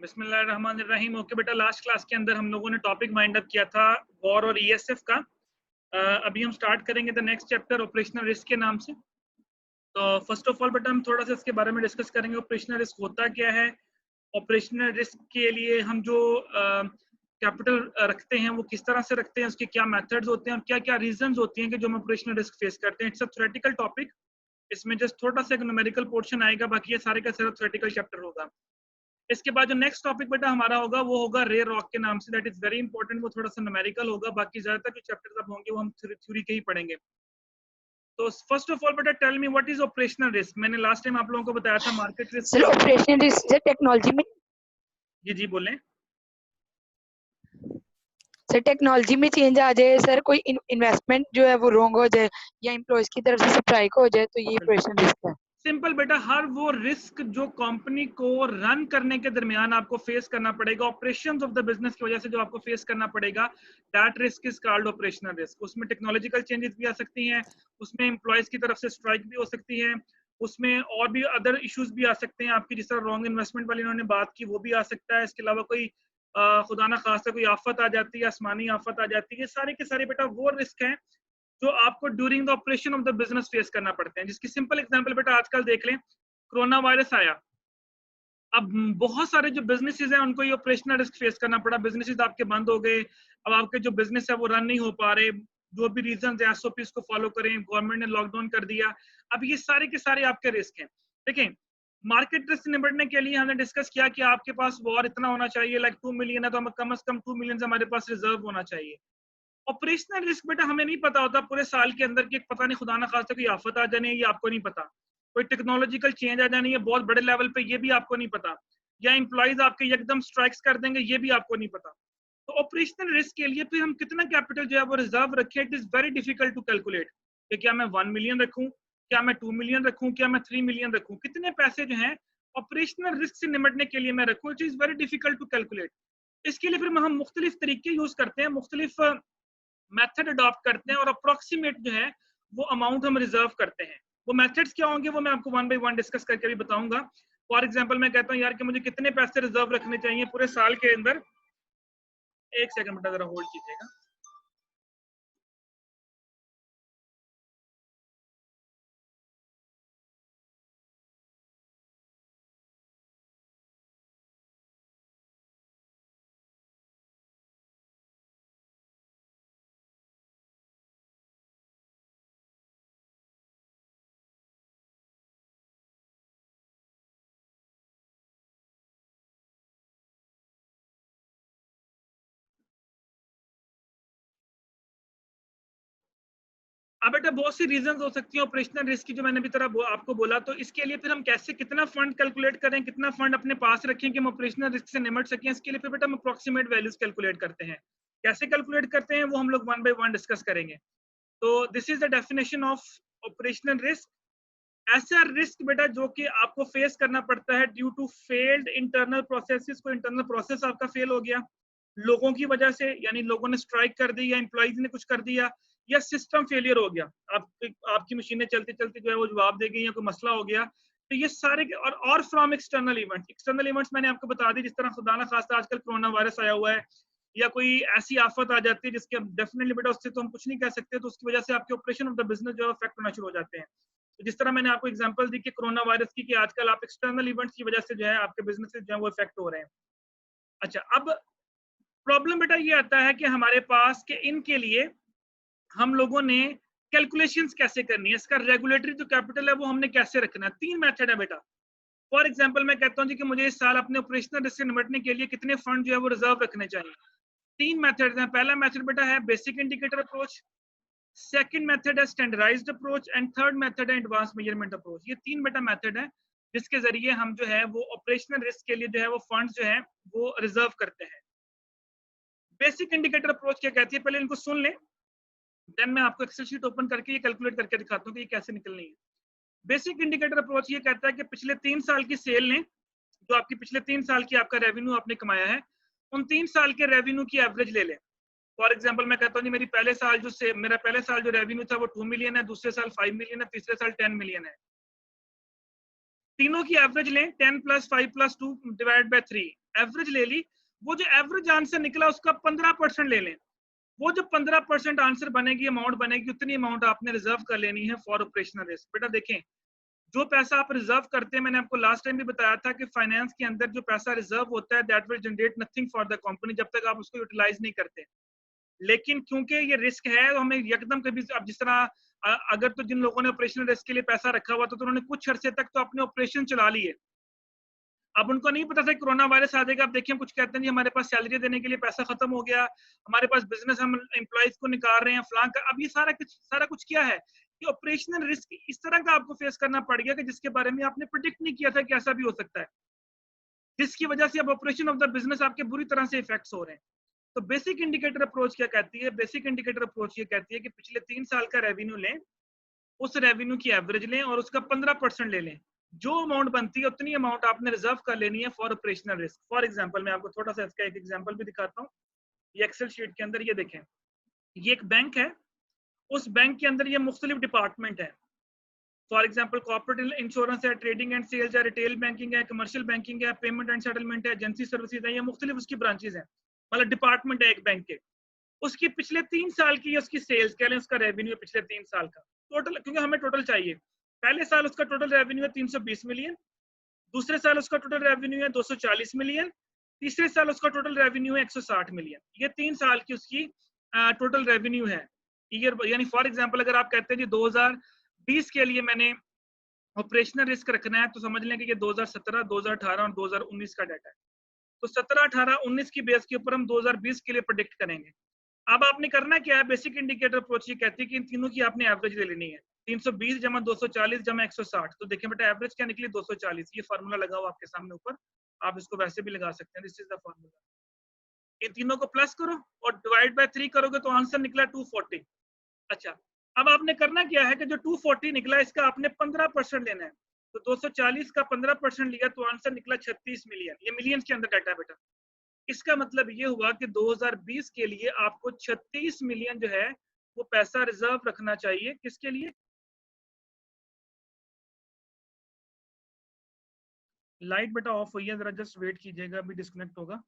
बिस्मिल्लाहिर्रहमानिर्रहीम। ओके बेटा, last class के अंदर हम लोगों ने टॉपिक माइंड अप किया था वॉर और ईएसएफ का। अभी हम स्टार्ट करेंगे the next chapter operational risk के नाम से। तो फर्स्ट ऑफ ऑल बेटा हम थोड़ा सा इसके बारे में डिस्कस करेंगे, ऑपरेशनल रिस्क होता क्या है, ऑपरेशनल रिस्क के लिए हम जो कैपिटल रखते हैं वो किस तरह से रखते हैं, उसके क्या मेथड्स होते हैं और क्या क्या रीजंस होती हैं कि जो हम ऑपरेशनल रिस्क फेस करते हैं। इट्स अ थ्योरेटिकल टॉपिक, इसमें जस्ट थोड़ा सा एक न्यूमेरिकल पोर्शन आएगा, बाकी ये सारे का सारा थ्योरेटिकल चैप्टर होगा। इसके बाद जो नेक्स्ट टॉपिक बेटा हमारा होगा वो होगा रे रॉक के नाम से। दैट इज वेरी इंपॉर्टेंट, वो थोड़ा सा न्यूमेरिकल होगा, बाकी ज्यादातर जो चैप्टर्स अब होंगे वो हम थ्योरी के ही पढ़ेंगे। तो फर्स्ट ऑफ ऑल बेटा tell me what is operational risk. मैंने लास्ट टाइम आप लोगों को बताया था market risk. Sir operational risk से टेक्नोलॉजी में, जी बोलें सर टेक्नोलॉजी में चेंज आ जाए, सर कोई इन्वेस्टमेंट जो है वो रॉन्ग हो जाए या एम्प्लॉयज की तरफ से स्ट्राइक हो जाए, तो ये ऑपरेशनल रिस्क है। सिंपल बेटा, हर वो रिस्क जो कंपनी को रन करने के दरमियान आपको फेस करना पड़ेगा, ऑपरेशंस ऑफ द बिजनेस की वजह से जो आपको फेस करना पड़ेगा, that risk is called operational risk. उसमें टेक्नोलॉजिकल चेंजेस भी आ सकती हैं, उसमें एम्प्लॉयज की तरफ से स्ट्राइक भी हो सकती है, उसमें और भी अदर इश्यूज भी आ सकते हैं आपकी, जिस तरह रॉन्ग इन्वेस्टमेंट वाली इन्होंने बात की वो भी आ सकता है। इसके अलावा कोई खुदा ना खास्ता कोई आफत आ जाती है, आसमानी आफत आ जाती है, सारे के सारे बेटा वो रिस्क हैं जो आपको during the operation of the business face करना पड़ते हैं। जिसकी सिंपल एग्जांपल बेटा आजकल देख लें, कोरोना वायरस आया, अब बहुत सारे जो बिजनेसेस हैं उनको ये ऑपरेशनल रिस्क फेस करना पड़ा, बिजनेसेस आपके बंद हो गए, अब आपके जो बिजनेस है वो रन नहीं हो पा रहे, जो भी रीजन है एसओपीज को फॉलो करें, गवर्नमेंट ने लॉकडाउन कर दिया। अब ये सारे के सारे आपके रिस्क हैं। देखें, मार्केट रिस्क से निपटने के लिए हमने डिस्कस किया कि आपके पास वॉर इतना होना चाहिए, लाइक 2 मिलियन है तो हम कम से कम 2 मिलियन हमारे पास रिजर्व होना चाहिए। ऑपरेशनल रिस्क बेटा हमें नहीं पता होता पूरे साल के अंदर कि पता नहीं खुदा ना खास्ता कोई आफत आ जानी है, ये आपको नहीं पता, कोई टेक्नोलॉजिकल चेंज आ जानी है बहुत बड़े लेवल पे, ये भी आपको नहीं पता, या एम्प्लॉइज आपके एकदम स्ट्राइक्स कर देंगे, ये भी आपको नहीं पता। तो ऑपरेशनल रिस्क के लिए फिर हम कितना कैपिटल जो है वो रिजर्व रखें, it is very difficult to calculate कि क्या मैं 1 मिलियन रखूं, क्या मैं 2 मिलियन रखूं, क्या मैं 3 मिलियन रखूं, कितने पैसे जो हैं ऑपरेशनल रिस्क से निपटने के लिए मैं रखूं, it is very difficult to calculate. इसके लिए फिर हम मुख्तलिफ तरीके यूज करते हैं, मुख्तलिफ मेथड अडॉप्ट करते हैं और अप्रोक्सीमेट जो है वो अमाउंट हम रिजर्व करते हैं। वो मेथड्स क्या होंगे वो मैं आपको वन बाय वन डिस्कस करके भी बताऊंगा। फॉर एग्जांपल मैं कहता हूं यार कि मुझे कितने पैसे रिजर्व रखने चाहिए पूरे साल के अंदर। एक सेकंड बेटा जरा होल्ड कीजिएगा। अब बेटा बहुत सी रीजंस हो सकती है ऑपरेशनल रिस्क की, जो मैंने भी तरह आपको बोला। तो इसके लिए फिर हम कैसे कितना फंड कैलकुलेट करें, कितना फंड अपने पास रखें कि हम ऑपरेशनल रिस्क से निपट सकें, इसके लिए फिर बेटा हम अप्रोक्सीमेट वैल्यूज कैलकुलेट करते हैं। कैसे कैलकुलेट करते हैं वो हम लोग वन बाय वन डिस्कस करेंगे। तो this is the definition of operational risk. ऐसा रिस्क बेटा जो कि आपको फेस करना पड़ता है due to failed internal processes. को इंटरनल प्रोसेस आपका फेल हो गया लोगों की वजह से, यानी लोगों ने स्ट्राइक कर दी या एम्प्लॉइज ने कुछ कर दिया, या सिस्टम फेलियर हो गया, आपकी मशीनें चलते चलते जो है वो जवाब दे गई या कोई मसला हो गया। तो ये सारे और from external events. External events मैंने आपको बता दी, जिस तरह खुदा ना खास्ता आजकल कोरोना वायरस आया हुआ है या कोई ऐसी आफत आ जाती है जिसके डेफिनेटली बेटा उससे तो हम कुछ नहीं कह सकते, तो उसकी वजह से आपके ऑपरेशन ऑफ द बिजनेस जो है इफेक्ट होना शुरू हो जाते हैं। तो जिस तरह मैंने आपको एग्जांपल दी कि कोरोना वायरस की, कि आजकल आप एक्सटर्नल इवेंट्स की वजह से जो है आपके बिजनेस जो है वो इफेक्ट हो रहे हैं। अच्छा, अब प्रॉब्लम बेटा ये आता है कि हमारे पास के इनके लिए हम लोगों ने कैलकुलेशंस कैसे करनी है, इसका रेगुलेटरी जो कैपिटल है वो हमने कैसे रखना है। 3 मेथड है बेटा। फॉर एग्जांपल मैं कहता हूं जी कि मुझे इस साल अपने ऑपरेशनल रिस्क से निपटने के लिए कितने फंड जो है वो रिजर्व रखने चाहिए। 3 मेथड्स हैं। पहला मेथड बेटा है basic indicator approach, second method है standardized approach and third method है एडवांस मेजरमेंट अप्रोच। ये 3 बेटा मेथड है जिसके जरिए हम जो है वो ऑपरेशनल रिस्क के लिए जो है वो फंड्स जो है वो रिजर्व करते हैं। बेसिक इंडिकेटर अप्रोच क्या कहती है, पहले इनको सुन लें, देन मैं आपको एक्सेल शीट ओपन करके ये कैलकुलेट करके दिखाता हूँ कि ये कैसे निकलनी है। बेसिक इंडिकेटर अप्रोच ये कहता है कि पिछले 3 साल की सेल ने, जो आपकी पिछले 3 साल की आपका रेवेन्यू आपने कमाया है, उन 3 साल के रेवेन्यू की एवरेज ले लें। फॉर एग्जांपल मैं कहता हूँ जी मेरा पहले साल जो रेवेन्यू था वो 2 मिलियन है, दूसरे साल 5 मिलियन है, तीसरे साल 10 मिलियन है। तीनों की एवरेज लें, 10 + 5 + 2 डिवाइड बाय 3, एवरेज ले ली, वो जो एवरेज आंसर निकला उसका 15% ले लें। वो जो 15% आंसर बनेगी, अमाउंट बनेगी, उतनी अमाउंट आपने रिजर्व कर लेनी है फॉर ऑपरेशनल रिस्क। बेटा देखें, जो पैसा आप रिजर्व करते हैं, मैंने आपको लास्ट टाइम भी बताया था कि फाइनेंस के अंदर जो पैसा रिजर्व होता है that will generate nothing for the company, जब तक आप उसको यूटिलाइज नहीं करते। लेकिन क्योंकि ये रिस्क है तो हमें एकदम कभी, अब जिस तरह अगर तो जिन लोगों ने ऑपरेशनल रिस्क के लिए पैसा रखा हुआ तो उन्होंने कुछ अरसे तक तो अपने ऑपरेशन चला लिए। अब उनको नहीं पता था कोरोना वायरस आ जाएगा। अब देखिए, कुछ कहते हैं जी हमारे पास सैलरी देने के लिए पैसा खत्म हो गया, हमारे पास बिजनेस, हम एम्प्लॉइज को निकाल रहे हैं, फलां का। अब ये सारा कुछ क्या है कि ऑपरेशनल रिस्क इस तरह का आपको फेस करना पड़ गया कि जिसके बारे में आपने प्रिडिक्ट नहीं किया था कि ऐसा भी हो सकता है, जिसकी वजह से अब ऑपरेशन ऑफ द बिजनेस आपके बुरी तरह से इफेक्ट्स हो रहे हैं। तो बेसिक इंडिकेटर अप्रोच क्या कहती है? बेसिक इंडिकेटर अप्रोच ये कहती है कि पिछले 3 साल का रेवेन्यू लें, उस रेवेन्यू की एवरेज लें और उसका 15% ले लें। जो अमाउंट बनती है उतनी अमाउंट आपने रिजर्व कर लेनी है for operational risk. For example मैं आपको थोड़ा सा इसका एक एग्जांपल भी दिखाता हूँ। ये एक्सेल शीट के अंदर ये देखें, ये एक बैंक है, उस बैंक के अंदर ये मुख्तलिफ डिपार्टमेंट है। फॉर एग्जांपल कॉर्पोरेट इंश्योरेंस है, ट्रेडिंग एंड सेल्स है, रिटेल बैंकिंग है, कमर्शियल बैंकिंग है, पेमेंट एंड सेटलमेंट है, एजेंसी सर्विसेज है, ये मुख्तलिफ उसकी ब्रांचेज हैं, मतलब डिपार्टमेंट है एक बैंक के। उसकी पिछले 3 साल की उसकी सेल्स कह लें, उसका रेवेन्यू पिछले 3 साल का टोटल, क्योंकि हमें टोटल चाहिए। पहले साल उसका टोटल रेवेन्यू है 320 मिलियन, दूसरे साल उसका टोटल रेवेन्यू है 240 मिलियन, तीसरे साल उसका टोटल रेवेन्यू है 160 मिलियन। ये 3 साल की उसकी टोटल रेवेन्यू है ईयर। यानी फॉर एग्जांपल अगर आप कहते हैं जी 2020 के लिए मैंने ऑपरेशनल रिस्क रखना है, तो समझ लें कि ये 2017, 2018 और 2019 का डाटा है। तो 17, 18, 19 की बेस के ऊपर हम 2020 के लिए प्रोडिक्ट करेंगे। अब आपने करना क्या है? बेसिक इंडिकेटर अप्रोच ये कहती है कि इन तीनों की आपने एवरेज ले लेनी है। 320 जमा 240 जमा 160। तो देखिए बेटा एवरेज क्या निकली? 240। ये फार्मूला लगा हुआ आपके सामने ऊपर, आप इसको वैसे भी लगा सकते हैं, दिस इज द फार्मूला। इन तीनों को प्लस करो और डिवाइड बाय 3 करोगे तो आंसर निकला 240। अच्छा, अब आपने करना क्या है कि जो 240 निकला इसका आपने 15% लेना है। तो 240 का 15% लिया तो आंसर निकला 36 मिलियन। ये मिलियंस के अंदर डाटा है बेटा। इसका मतलब ये हुआ कि 2020 के लिए आपको 36 मिलियन जो है वो पैसा रिजर्व रखना चाहिए। किसके लिए? लाइट बेटा ऑफ हुई है, जरा जस्ट वेट कीजिएगा, अभी डिस्कनेक्ट होगा।